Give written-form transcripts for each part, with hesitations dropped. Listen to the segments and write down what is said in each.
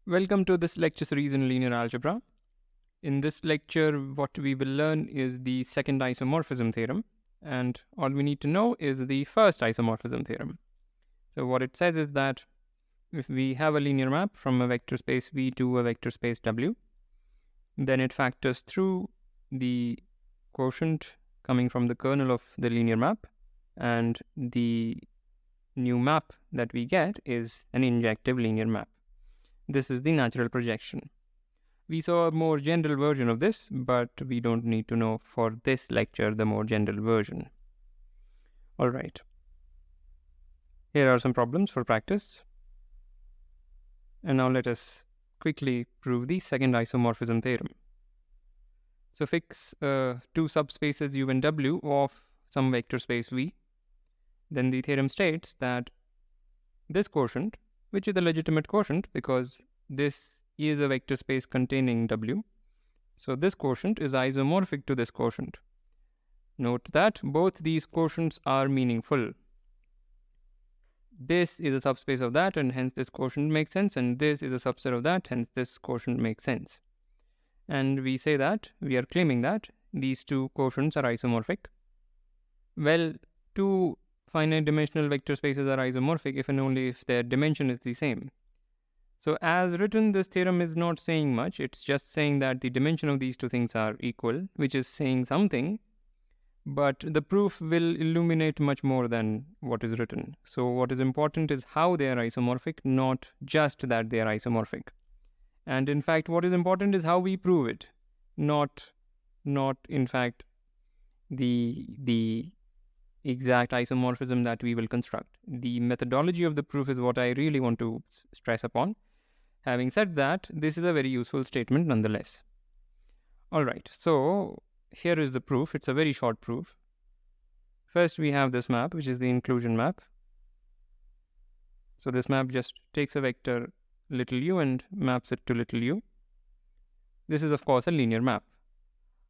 Welcome to this lecture series in linear algebra. In this lecture, what we will learn is the second isomorphism theorem, and all we need to know is the first isomorphism theorem. So what it says is that if we have a linear map from a vector space V to a vector space W, then it factors through the quotient coming from the kernel of the linear map, and the new map that we get is an injective linear map. This is the natural projection. We saw a more general version of this, but we don't need to know for this lecture the more general version. All right. Here are some problems for practice. And now let us quickly prove the second isomorphism theorem. So fix two subspaces U and W of some vector space V. Then the theorem states that this quotient, which is a legitimate quotient because this is a vector space containing W. So this quotient is isomorphic to this quotient. Note that both these quotients are meaningful. This is a subspace of that, and hence this quotient makes sense, and this is a subset of that, hence this quotient makes sense. And we say that, we are claiming that these two quotients are isomorphic. Well, two finite dimensional vector spaces are isomorphic if and only if their dimension is the same. So as written, this theorem is not saying much. It's just saying that the dimension of these two things are equal, which is saying something, but the proof will illuminate much more than what is written. So what is important is how they are isomorphic, not just that they are isomorphic. And in fact, what is important is how we prove it, not in fact the exact isomorphism that we will construct. The methodology of the proof is what I really want to stress upon. Having said that, this is a very useful statement nonetheless. All right, so here is the proof. It's a very short proof. First, we have this map, which is the inclusion map. So this map just takes a vector little u and maps it to little u. This is, of course, a linear map.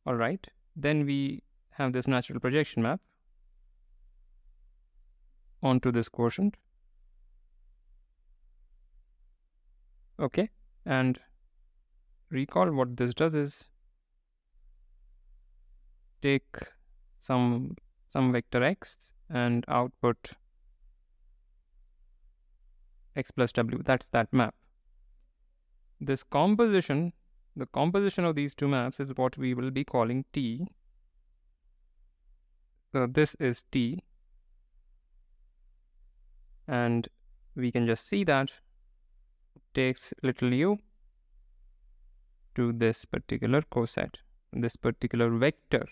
All right, then we have this natural projection map onto this quotient. Okay, and recall what this does is take some vector x and output x plus w. That's that map. This composition, the composition of these two maps is what we will be calling T. So this is T. And we can just see that it takes little u to this particular coset, this particular vector.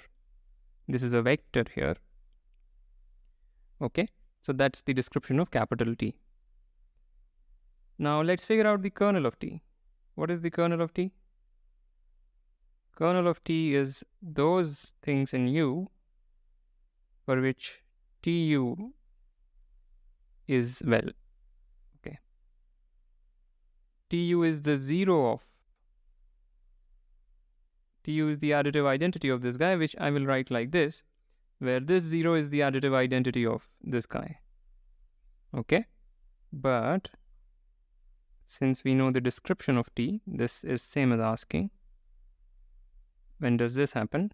This is a vector here. Okay, so that's the description of capital T. Now let's figure out the kernel of T. What is the kernel of T? Kernel of T is those things in U for which Tu is well. Okay. Tu is the zero of. Tu is the additive identity of this guy, which I will write like this, where this 0 is the additive identity of this guy. Okay. But since we know the description of T, this is same as asking, when does this happen?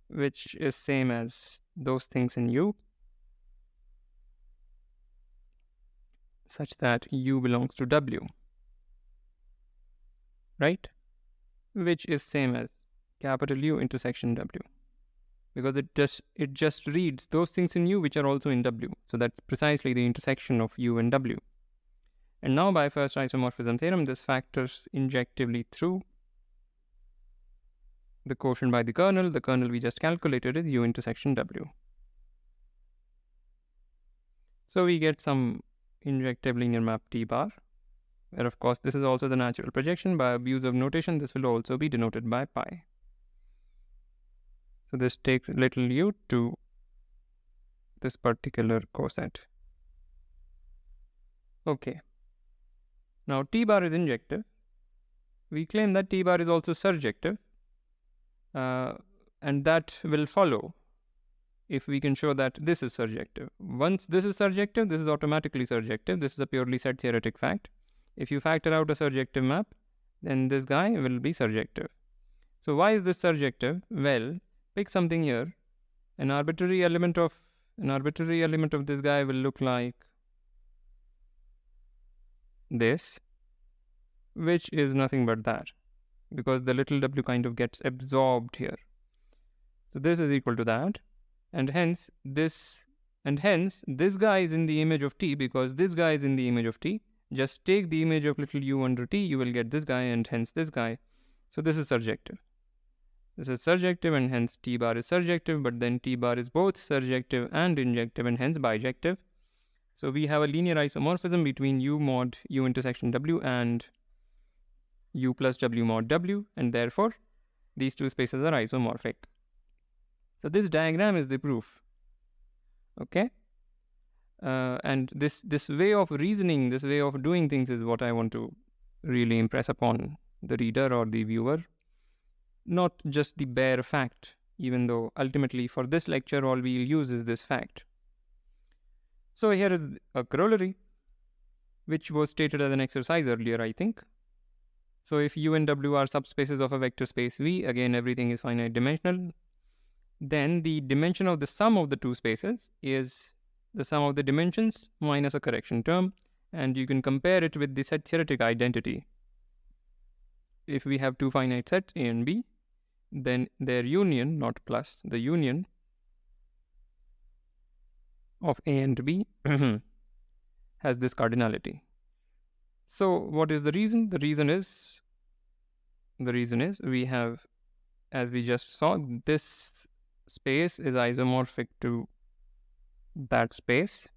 Which is same as those things in U, such that U belongs to W, right? Which is same as capital U intersection W, because it just reads those things in U which are also in W. So that's precisely the intersection of U and W. And now by first isomorphism theorem, this factors injectively through the quotient by the kernel. The kernel we just calculated is U intersection W. So we get some injective linear map T bar, where of course this is also the natural projection. By abuse of notation, this will also be denoted by pi. So this takes little u to this particular coset. Okay. Now T bar is injective. We claim that T bar is also surjective, and that will follow if we can show that this is surjective. Once this is surjective, this is automatically surjective. This is a purely set theoretic fact. If you factor out a surjective map, then this guy will be surjective. So why is this surjective? Well, pick something here. An arbitrary element of this guy will look like this, which is nothing but that, because the little w kind of gets absorbed here. So this is equal to that, and hence this guy is in the image of t because this guy is in the image of t. Just take the image of little u under t, you will get this guy and hence this guy. So this is surjective. This is surjective and hence t bar is surjective, but then t bar is both surjective and injective and hence bijective. So we have a linear isomorphism between u mod u intersection w and u plus w mod w, and therefore these two spaces are isomorphic. So this diagram is the proof. Okay? And this way of reasoning, this way of doing things is what I want to really impress upon the reader or the viewer. Not just the bare fact, even though ultimately for this lecture all we'll use is this fact. So here is a corollary, which was stated as an exercise earlier, I think. So if u and w are subspaces of a vector space V, again everything is finite dimensional, then the dimension of the sum of the two spaces is the sum of the dimensions minus a correction term, and you can compare it with the set theoretic identity. If we have two finite sets A and B, then their union, not plus, the union of A and B has this cardinality. So what is the reason? The reason is we have, as we just saw, this space is isomorphic to that space.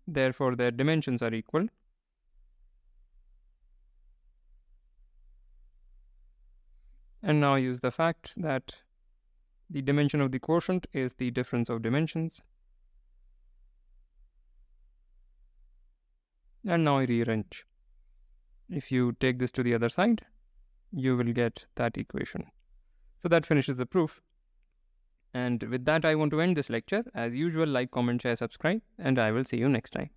Therefore, their dimensions are equal. And now use the fact that the dimension of the quotient is the difference of dimensions. And now rearrange. If you take this to the other side, you will get that equation. So that finishes the proof. And with that, I want to end this lecture. As usual, like, comment, share, subscribe, and I will see you next time.